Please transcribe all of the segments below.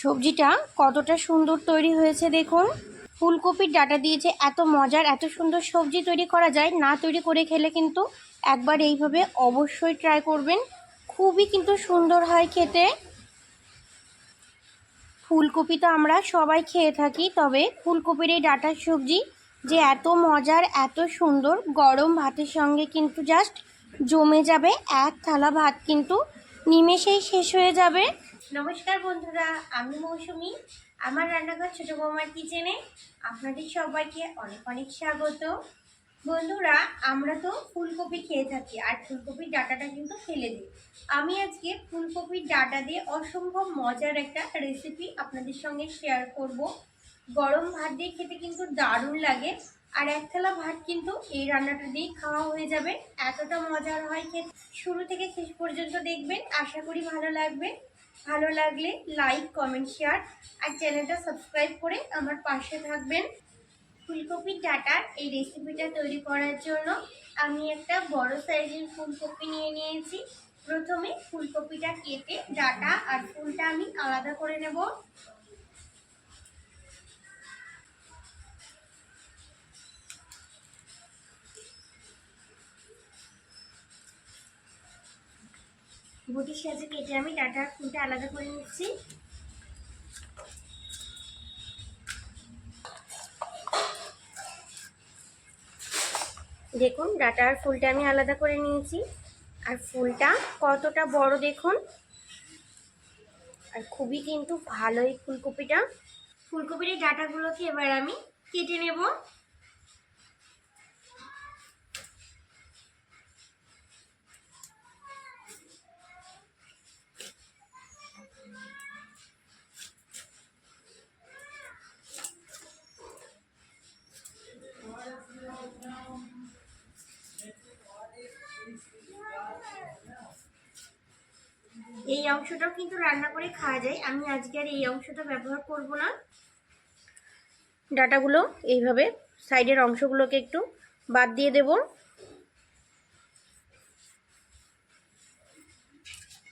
সবজিটা কতটা সুন্দর তৈরি হয়েছে দেখুন। ফুলকপির ডাঁটা দিয়ে যে এত মজার এত সুন্দর সবজি তৈরি করা যায়, না তৈরি করে খেলে কিন্তু একবার এইভাবে অবশ্যই ট্রাই করবেন। খুবই কিন্তু সুন্দর হয় খেতে। ফুলকপি তো আমরা সবাই খেয়ে থাকি, তবে ফুলকপির এই ডাঁটার সবজি যে এত মজার এত সুন্দর, গরম ভাতের সঙ্গে কিন্তু জাস্ট জমে যাবে। এক থালা ভাত কিন্তু নিমেষেই শেষ হয়ে যাবে। নমস্কার বন্ধুরা, আমি মৌসুমি। আমার রান্নাঘর ছোট বৌমার কিচেনে আপনাদের সবাইকে অনেক অনেক স্বাগত। বন্ধুরা, আমরা তো ফুলকপি খেয়ে থাকি আর ফুলকপির ডাঁটাটা কিন্তু ফেলে দিই। আমি আজকে ফুলকপির ডাঁটা দিয়ে অসম্ভব মজার একটা রেসিপি আপনাদের সঙ্গে শেয়ার করব। গরম ভাত দিয়ে খেতে কিন্তু দারুণ লাগে, আর এক থালা ভাত কিন্তু এই রান্নাটা দিয়েই খাওয়া হয়ে যাবে। এতটা মজার হয় খেতে। শুরু থেকে শেষ পর্যন্ত দেখবেন, আশা করি ভালো লাগবে। ভালো লাগলে লাইক কমেন্ট শেয়ার আর চ্যানেলটা সাবস্ক্রাইব করে আমার পাশে থাকবেন। ফুলকপির ডাঁটার এই রেসিপিটা তৈরি করার জন্য আমি একটা বড় সাইজের ফুলকপি নিয়ে নিয়েছি। প্রথমে ফুলকপিটা কেটে ডাঁটা আর ফুলটা আমি আলাদা করে নেব। বটির সাহায্যে কেটে আমি ডাঁটা আর ফুলটা আলাদা করে নিচ্ছি। দেখুন, ডাঁটা আর ফুলটা আমি আলাদা করে নিয়েছি। আর ফুলটা কতটা বড় দেখুন, আর খুবই কিন্তু ভালো এই ফুলকপিটা। ফুলকপির এই ডাঁটাগুলোকে এবার আমি কেটে নেব। এই অংশটাও কিন্তু রান্না করে খাওয়া যায়, আমি আজকে আর এই অংশটা ব্যবহার করব না। ডাঁটাগুলো এইভাবে সাইডের অংশগুলোকে একটু বাদ দিয়ে দেব।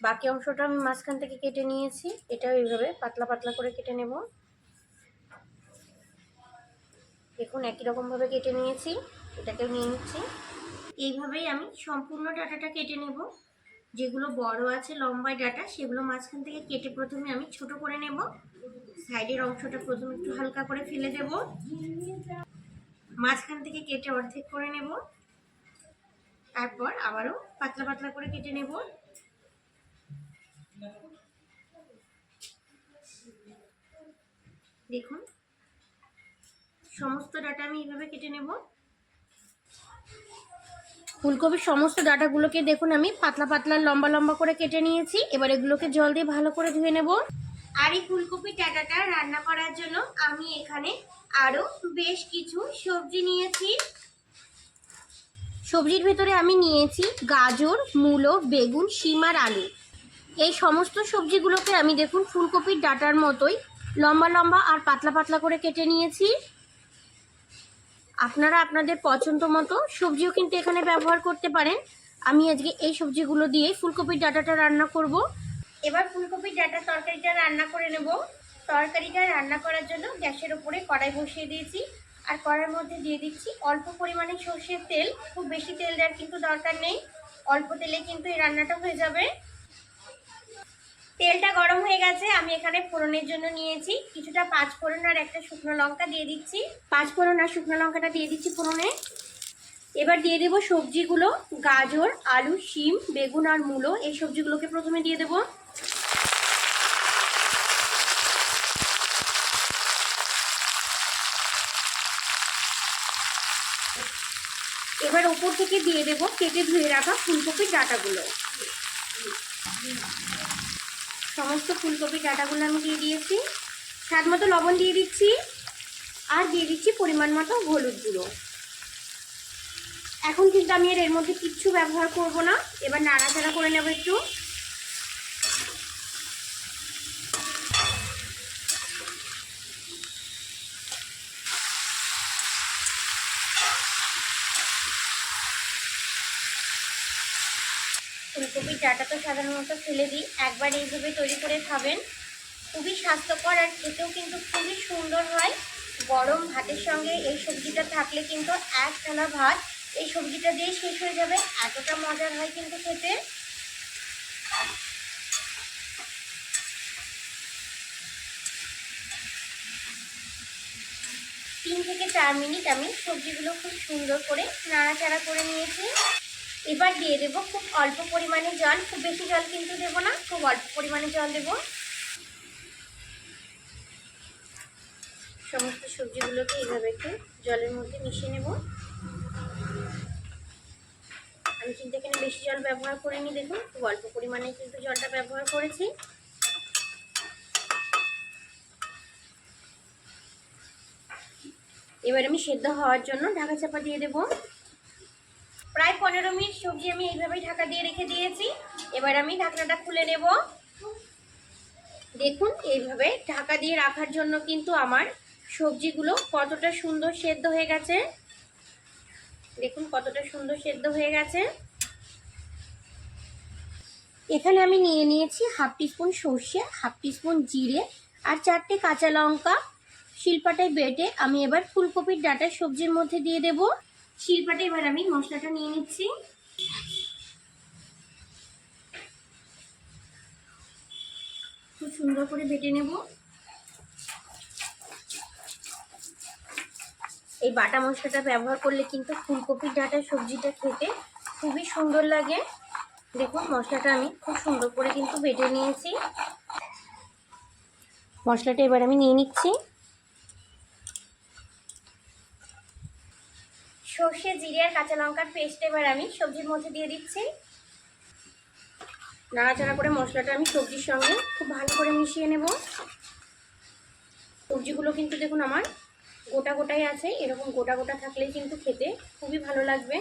বাকি অংশটা আমি মাঝখান থেকে কেটে নিয়েছি, এটাও এইভাবে পাতলা পাতলা করে কেটে নেব। দেখুন, একই রকমভাবে কেটে নিয়েছি, এটাকেও নিয়ে নিচ্ছি। এইভাবেই আমি সম্পূর্ণ ডাঁটাটা কেটে নেব। যেগুলো বড় আছে লম্বা ডাঁটা, সেগুলো মাঝখান থেকে কেটে প্রথমে আমি ছোট করে নেব। সাইডের অংশটা প্রথমে একটু হালকা করে ফেলে দেব, মাঝখান থেকে কেটে অর্ধেক করে নেব, তারপর আবারও পাতলা পাতলা করে কেটে নেব। দেখুন, সমস্ত ডাঁটা আমি এইভাবে কেটে নেব। ফুলকপির সমস্ত ডাঁটাগুলোকে দেখুন আমি পাতলা পাতলা লম্বা লম্বা করে কেটে নিয়েছি। এবার এগুলোকে জল দিয়ে ভালো করে ধুয়ে নেব। আর এই ফুলকপির ডাঁটাটা রান্না করার জন্য আমি এখানে আরো বেশ কিছু সবজি নিয়েছি। সবজির ভেতরে আমি নিয়েছি গাজর, মূলো, বেগুন, শিম আর আলু। এই সমস্ত সবজিগুলোকে আমি দেখুন ফুলকপির ডাঁটার মতোই লম্বা লম্বা আর পাতলা পাতলা করে কেটে নিয়েছি। আপনারা আপনাদের পছন্দ মতো সবজিও কিন্তু এখানে ব্যবহার করতে পারেন। আমি আজকে এই সবজিগুলো দিয়ে ফুলকপির ডাঁটাটা রান্না করব। এবার ফুলকপির ডাঁটার তরকারিটা রান্না করে নেব। তরকারিটা রান্না করার জন্য গ্যাসের উপরে কড়াই বসিয়ে দিয়েছি, আর কড়াইয়ের মধ্যে দিয়ে দিচ্ছি অল্প পরিমাণে সর্ষের তেল। খুব বেশি তেল দেওয়ার কিন্তু দরকার নেই, অল্প তেলে কিন্তু এই রান্নাটা হয়ে যাবে। তেলটা গরম হয়ে গেছে, আমি এখানে ফোড়নের জন্য নিয়েছি কিছুটা পাঁচফোড়ন আর একটা শুকনো লঙ্কা দিয়ে দিচ্ছি। পাঁচফোড়ন আর শুকনো লঙ্কাটা দিয়ে দিচ্ছি ফোড়নে। এবার দিয়ে দেবো সবজিগুলো, গাজর, আলু, শিম, বেগুন আর মূলো। এই সবজিগুলোকে প্রথমে দিয়ে দেবো। এবার উপর থেকে দিয়ে দেবো কেটে ধুয়ে রাখা ফুলকপির ডাঁটাগুলো। সমস্ত ফুলকপির ডাঁটাগুলো আমি দিয়ে দিয়েছি। স্বাদ মতো লবণ দিয়ে দিচ্ছি, আর দিয়ে দিচ্ছি পরিমাণ মতো হলুদ গুঁড়ো। এখন কিন্তু আমি এর মধ্যে কিচ্ছু ব্যবহার করব না। এবার নাড়াচাড়া করে নেব একটু। ফুলকপির ডাঁটা তো সাধারণত ফেলে দিই, একবার এইভাবে তৈরি করে খাবেন, খুবই স্বাস্থ্যকর আর খেতেও কিন্তু খুবই সুন্দর হয়। গরম ভাতের সঙ্গে এই সবজিটা থাকলে কিন্তু এক থালা ভাত এই সবজিটা দিয়ে শেষ হয়ে যাবে, এতটা মজার হয় কিন্তু খেতে। 3 থেকে 4 মিনিট আমি সবজিগুলো খুব সুন্দর করে নাড়াচাড়া করে নিয়েছি। এবার দিয়ে দেবো খুব অল্প পরিমাণে জল, খুব বেশি জল কিন্তু দেবো না, খুব অল্প পরিমাণে জল দেবো। সমস্ত সবজিগুলোকে এইভাবে একটু জলের মধ্যে মিশিয়ে নেব। আমি কিন্তু এখানে বেশি জল ব্যবহার করিনি, দেখুন খুব অল্প পরিমাণে কিন্তু জলটা ব্যবহার করেছি। এবার আমি সেদ্ধ হওয়ার জন্য ঢাকা চাপা দিয়ে দেব। প্রায় 15 মিনিট সবজি আমি এইভাবেই ঢাকা দিয়ে রেখে দিয়েছি। এবার আমি ঢাকনাটা খুলে নেব। দেখুন এইভাবে ঢাকা দিয়ে রাখার জন্য কিন্তু আমার সবজিগুলো কতটা সুন্দর সেদ্ধ হয়ে গেছে। দেখুন কতটা সুন্দর সেদ্ধ হয়ে গেছে। এখানে আমি নিয়ে নিয়েছি হাফ টিস্পুন সর্ষে, হাফ টিস্পুন জিরে আর 4টে কাঁচা লঙ্কা শিলপাটায় বেটে আমি এবার ফুলকপির ডাঁটা সবজির মধ্যে দিয়ে দেব। শিলপাটে এবার আমি মশলাটা নিয়ে নিচ্ছি। খুব সুন্দর করে বেটে নেব। এই বাটা মশলাটা ব্যবহার করলে কিন্তু ফুলকপির ডাঁটা সবজিটা খেতে খুবই সুন্দর লাগে। দেখুন মশলাটা আমি খুব সুন্দর করে কিন্তু বেটে নিয়েছি। মশলাটা এবার আমি নিয়ে নিচ্ছি। সর্ষে, জিরে আর কাঁচা লঙ্কার পেস্ট এবার আমি সবজির মধ্যে দিয়ে দিচ্ছি। নাড়াচাড়া করে মশলাটা আমি সবজির সঙ্গে খুব ভালো করে মিশিয়ে নেব। সবজিগুলো কিন্তু দেখুন আমার গোটা গোটাই আছে, এরকম গোটা গোটা থাকলেই কিন্তু খেতে খুবই ভালো লাগবে।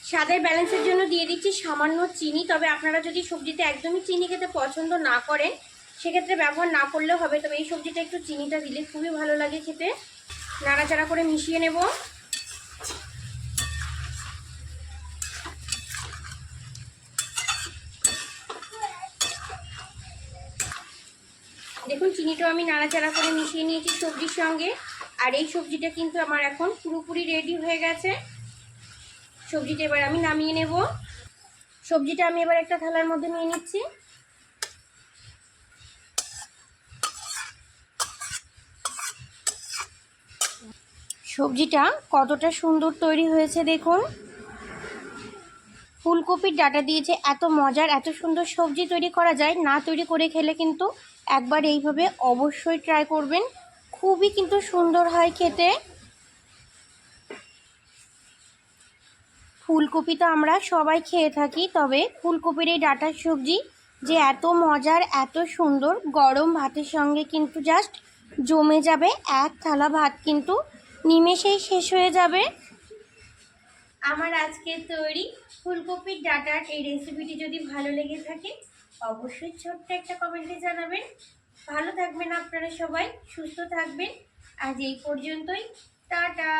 স্বাদের ব্যালেন্সের জন্য দিয়ে দিচ্ছি সামান্য চিনি, তবে আপনারা যদি সবজিতে একদমই চিনি খেতে পছন্দ না করেন সেক্ষেত্রে ব্যবহার না করলেও হবে, তবে এই সবজিটা একটু চিনিটা দিলে খুবই ভালো লাগে খেতে। নাড়াচাড়া করে মিশিয়ে নেব। দেখুন চিনিটাও আমি নাড়াচাড়া করে মিশিয়ে নিয়েছি সবজির সঙ্গে। আর এই সবজিটা কিন্তু আমার এখন পুরোপুরি রেডি হয়ে গেছে। সবজিটা এবার আমি নামিয়ে নেব। সবজিটা আমি এবার একটা থালার মধ্যে নিয়ে নিচ্ছি। সবজিটা কতটা সুন্দর তৈরি হয়েছে দেখুন। ফুলকপির ডাঁটা দিয়েছে, এত মজার এত সুন্দর সবজি তৈরি করা যায় না, তৈরি করে খেলে কিন্তু একবার এইভাবে অবশ্যই ট্রাই করবেন, খুবই কিন্তু সুন্দর হয় খেতে। ফুলকপি তো আমরা সবাই খেয়ে থাকি, তবে ফুলকপির এই ডাঁটার সবজি যে এত মজার এত সুন্দর, গরম ভাতের সঙ্গে কিন্তু জাস্ট জমে যাবে। এক থালা ভাত কিন্তু নিমেষেই শেষ হয়ে যাবে। আমার আজকের তৈরি ফুলকপির ডাঁটার এই রেসিপিটি যদি ভালো লেগে থাকে অবশ্যই ছোট্ট একটা কমেন্টে জানাবেন। ভালো থাকবেন আপনারা সবাই, সুস্থ থাকবেন। আজ এই পর্যন্তই, টাটা।